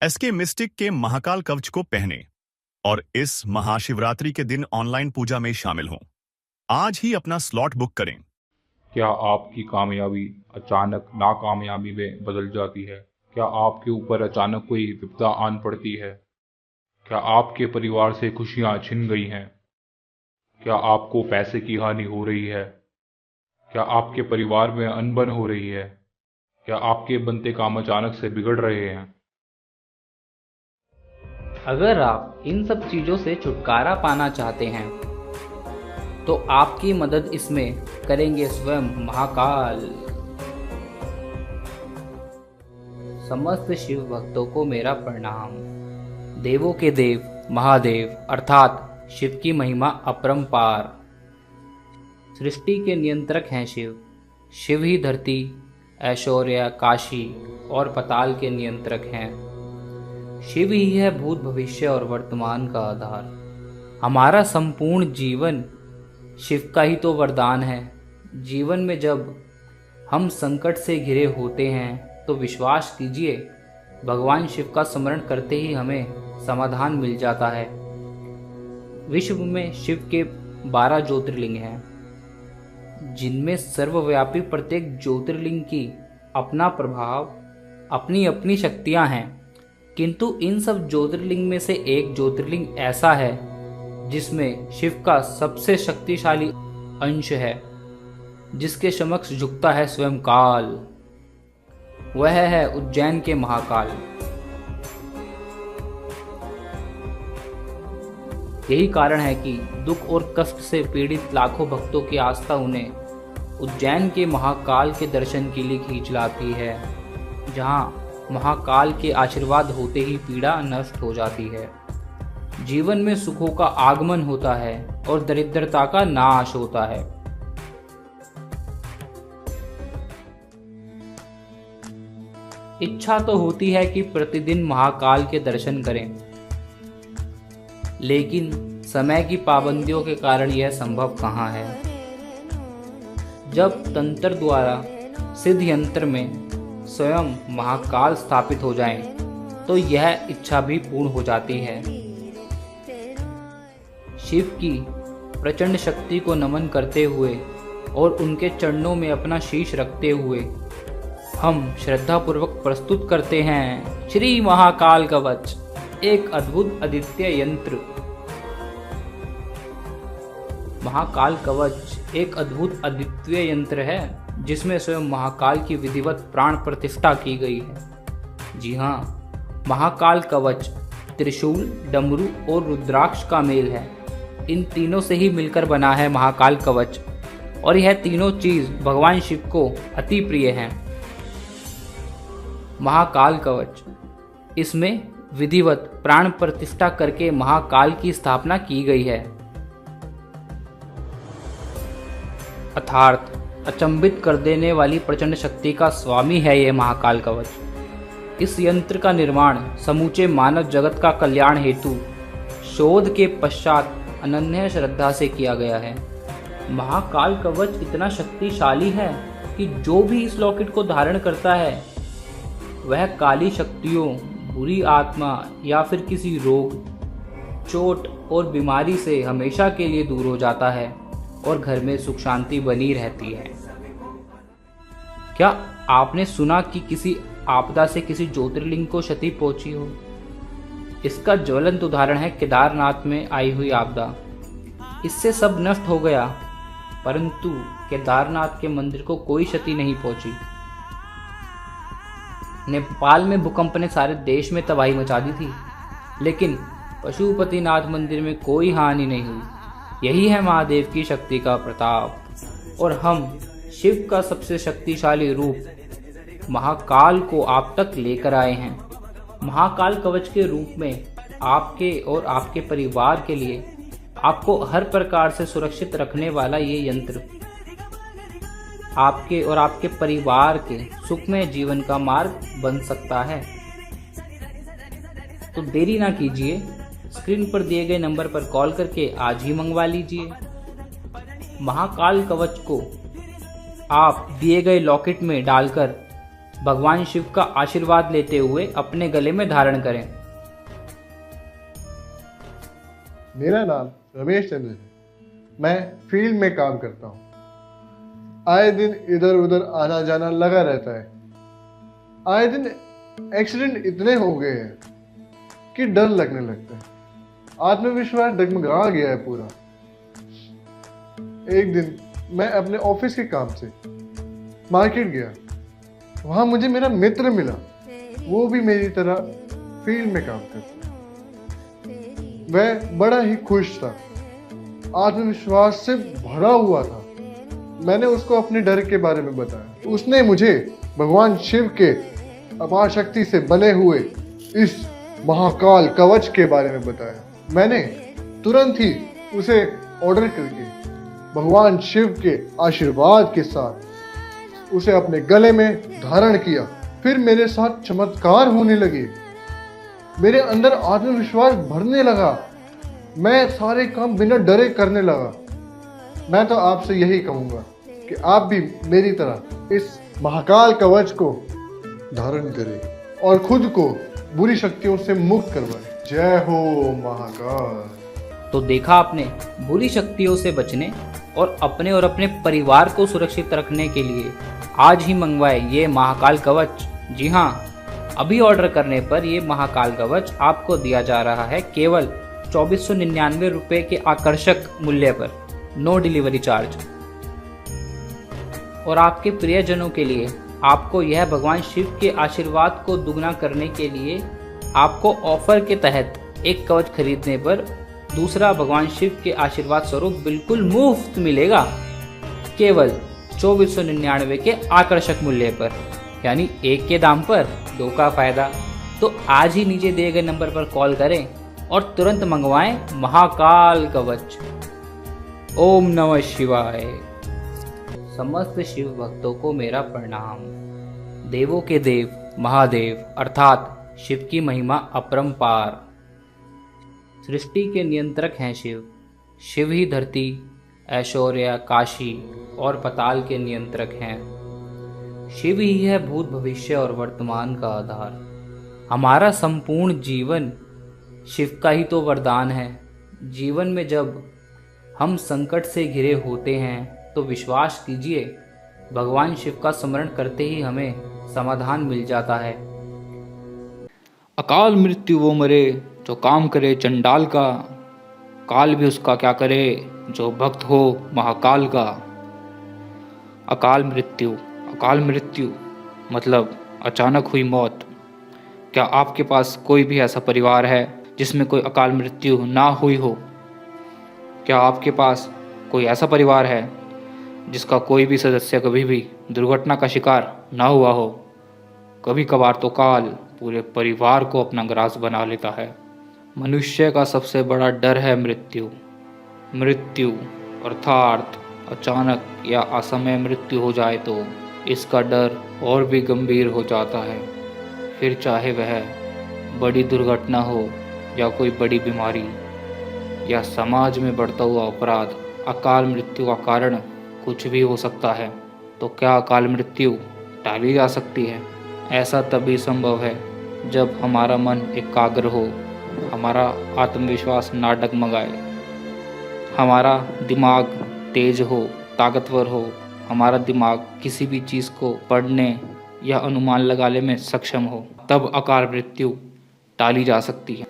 SK mistake के महाकाल कवच को पहने और इस महाशिवरात्रि के दिन ऑनलाइन पूजा में शामिल हों। आज ही अपना स्लॉट बुक करें। क्या आपकी कामयाबी अचानक नाकामयाबी में बदल जाती है? क्या आपके ऊपर अचानक कोई विपदा आन पड़ती है? क्या आपके परिवार से खुशियां छिन गई हैं? क्या आपको पैसे की हानि हो रही है? क्या आपके परिवार में अनबन हो रही है? क्या आपके बनते काम अचानक से बिगड़ रहे हैं? अगर आप इन सब चीज़ों से छुटकारा पाना चाहते हैं तो आपकी मदद इसमें करेंगे स्वयं महाकाल। समस्त शिव भक्तों को मेरा प्रणाम। देवों के देव महादेव अर्थात शिव की महिमा अपरंपार। सृष्टि के नियंत्रक हैं शिव। शिव ही धरती, ऐश्वर्य, काशी और पताल के नियंत्रक हैं। शिव ही है भूत, भविष्य और वर्तमान का आधार। हमारा संपूर्ण जीवन शिव का ही तो वरदान है। जीवन में जब हम संकट से घिरे होते हैं तो विश्वास कीजिए, भगवान शिव का स्मरण करते ही हमें समाधान मिल जाता है। विश्व में शिव के 12 ज्योतिर्लिंग हैं, जिनमें सर्वव्यापी प्रत्येक ज्योतिर्लिंग की अपना प्रभाव, अपनी अपनी शक्तियां हैं। किंतु इन सब ज्योतिर्लिंग में से एक ज्योतिर्लिंग ऐसा है जिसमें शिव का सबसे शक्तिशाली अंश है, जिसके समक्ष झुकता है स्वयं काल। वह है उज्जैन के महाकाल। यही कारण है कि दुख और कष्ट से पीड़ित लाखों भक्तों की आस्था उन्हें उज्जैन के महाकाल के दर्शन के लिए खींच लाती है, जहां महाकाल के आशीर्वाद होते ही पीड़ा नष्ट हो जाती है, जीवन में सुखों का आगमन होता है और दरिद्रता का नाश होता है। इच्छा तो होती है कि प्रतिदिन महाकाल के दर्शन करें, लेकिन समय की पाबंदियों के कारण यह संभव कहाँ है। जब तंत्र द्वारा सिद्ध यंत्र में स्वयं महाकाल स्थापित हो जाएं, तो यह इच्छा भी पूर्ण हो जाती है। शिव की प्रचंड शक्ति को नमन करते हुए और उनके चरणों में अपना शीश रखते हुए हम श्रद्धापूर्वक प्रस्तुत करते हैं श्री महाकाल कवच, एक अद्भुत अद्वितीय यंत्र। महाकाल कवच एक अद्भुत अद्वितीय यंत्र है जिसमें स्वयं महाकाल की विधिवत प्राण प्रतिष्ठा की गई है। जी हाँ, महाकाल कवच त्रिशूल, डमरू और रुद्राक्ष का मेल है। इन तीनों से ही मिलकर बना है महाकाल कवच, और यह तीनों चीज भगवान शिव को अति प्रिय हैं। महाकाल कवच, इसमें विधिवत प्राण प्रतिष्ठा करके महाकाल की स्थापना की गई है। अर्थात अचंभित कर देने वाली प्रचंड शक्ति का स्वामी है यह महाकाल कवच। इस यंत्र का निर्माण समूचे मानव जगत का कल्याण हेतु शोध के पश्चात अनन्य श्रद्धा से किया गया है। महाकाल कवच इतना शक्तिशाली है कि जो भी इस लॉकेट को धारण करता है वह काली शक्तियों, बुरी आत्मा या फिर किसी रोग, चोट और बीमारी से हमेशा के लिए दूर हो जाता है और घर में सुख शांति बनी रहती है। क्या आपने सुना कि किसी आपदा से किसी ज्योतिर्लिंग को क्षति पहुंची हो? इसका ज्वलंत उदाहरण है केदारनाथ में आई हुई आपदा। इससे सब नष्ट हो गया, परंतु केदारनाथ के मंदिर को कोई क्षति नहीं पहुंची। नेपाल में भूकंप ने सारे देश में तबाही मचा दी थी, लेकिन पशुपतिनाथ मंदिर में कोई हानि नहीं हुई। यही है महादेव की शक्ति का प्रताप। और हम शिव का सबसे शक्तिशाली रूप महाकाल को आप तक लेकर आए हैं। महाकाल कवच के रूप में आपके और आपके परिवार के लिए आपको हर प्रकार से सुरक्षित रखने वाला ये यंत्र आपके और आपके परिवार के सुखमय जीवन का मार्ग बन सकता है। तो देरी ना कीजिए, स्क्रीन पर दिए गए नंबर पर कॉल करके आज ही मंगवा लीजिए। महाकाल कवच को आप दिए गए लॉकेट में डालकर भगवान शिव का आशीर्वाद लेते हुए अपने गले में धारण करें। मेरा नाम रमेश चंद्र है। मैं फील्ड में काम करता हूँ। आए दिन इधर उधर आना जाना लगा रहता है। आए दिन एक्सीडेंट इतने हो गए हैं कि डर लगने लगता है। आत्मविश्वास डगमगा गया है पूरा। एक दिन मैं अपने ऑफिस के काम से मार्केट गया। वहां मुझे मेरा मित्र मिला। वो भी मेरी तरह फील्ड में काम करता है। वह बड़ा ही खुश था, आत्मविश्वास से भरा हुआ था। मैंने उसको अपने डर के बारे में बताया। उसने मुझे भगवान शिव के अपार शक्ति से बने हुए इस महाकाल कवच के बारे में बताया। मैंने तुरंत ही उसे ऑर्डर करके भगवान शिव के आशीर्वाद के साथ उसे अपने गले में धारण किया। फिर मेरे साथ चमत्कार होने लगे। मेरे अंदर आत्मविश्वास भरने लगा। मैं सारे काम बिना डरे करने लगा। मैं तो आपसे यही कहूँगा कि आप भी मेरी तरह इस महाकाल कवच को धारण करें और खुद को बुरी शक्तियों से मुक्त करवाएं। जय हो महाकाल। तो देखा आपने, बुरी शक्तियों से बचने और अपने परिवार को सुरक्षित रखने के लिए आज ही मंगवाए ये महाकाल कवच। जी हाँ, अभी ऑर्डर करने पर ये महाकाल कवच आपको दिया जा रहा है केवल 2499 रुपये के आकर्षक मूल्य पर, नो डिलीवरी चार्ज। और आपके प्रियजनों के लिए आपको यह भगवान शिव के आशीर्वाद को दुगना करने के लिए आपको ऑफर के तहत एक कवच खरीदने पर दूसरा भगवान शिव के आशीर्वाद स्वरूप बिल्कुल मुफ्त मिलेगा, केवल 2499 के आकर्षक मूल्य पर, यानी एक के दाम पर दो का फायदा। तो आज ही नीचे दिए गए नंबर पर कॉल करें और तुरंत मंगवाएं महाकाल कवच। ओम नमः शिवाय। समस्त शिव भक्तों को मेरा प्रणाम। देवों के देव महादेव अर्थात शिव की महिमा अपरंपार। सृष्टि के नियंत्रक हैं शिव। शिव ही धरती, ऐश्वर्य, काशी और पताल के नियंत्रक हैं। शिव ही है भूत, भविष्य और वर्तमान का आधार। हमारा संपूर्ण जीवन शिव का ही तो वरदान है। जीवन में जब हम संकट से घिरे होते हैं तो विश्वास कीजिए, भगवान शिव का स्मरण करते ही हमें समाधान मिल जाता है। अकाल मृत्यु वो मरे जो काम करे चंडाल का, काल भी उसका क्या करे जो भक्त हो महाकाल का। अकाल मृत्यु मतलब अचानक हुई मौत। क्या आपके पास कोई भी ऐसा परिवार है जिसमें कोई अकाल मृत्यु ना हुई हो? क्या आपके पास कोई ऐसा परिवार है जिसका कोई भी सदस्य कभी भी दुर्घटना का शिकार ना हुआ हो? कभी कभार तो काल पूरे परिवार को अपना ग्रास बना लेता है। मनुष्य का सबसे बड़ा डर है मृत्यु अर्थात अचानक या असमय मृत्यु हो जाए तो इसका डर और भी गंभीर हो जाता है। फिर चाहे वह बड़ी दुर्घटना हो या कोई बड़ी बीमारी या समाज में बढ़ता हुआ अपराध, अकाल मृत्यु का कारण कुछ भी हो सकता है। तो क्या अकाल मृत्यु टाली जा सकती है? ऐसा तभी संभव है जब हमारा मन एकाग्र हो, हमारा आत्मविश्वास ना डगमगाए, हमारा दिमाग तेज हो, ताकतवर हो, हमारा दिमाग किसी भी चीज़ को पढ़ने या अनुमान लगाने में सक्षम हो, तब अकाल मृत्यु टाली जा सकती है।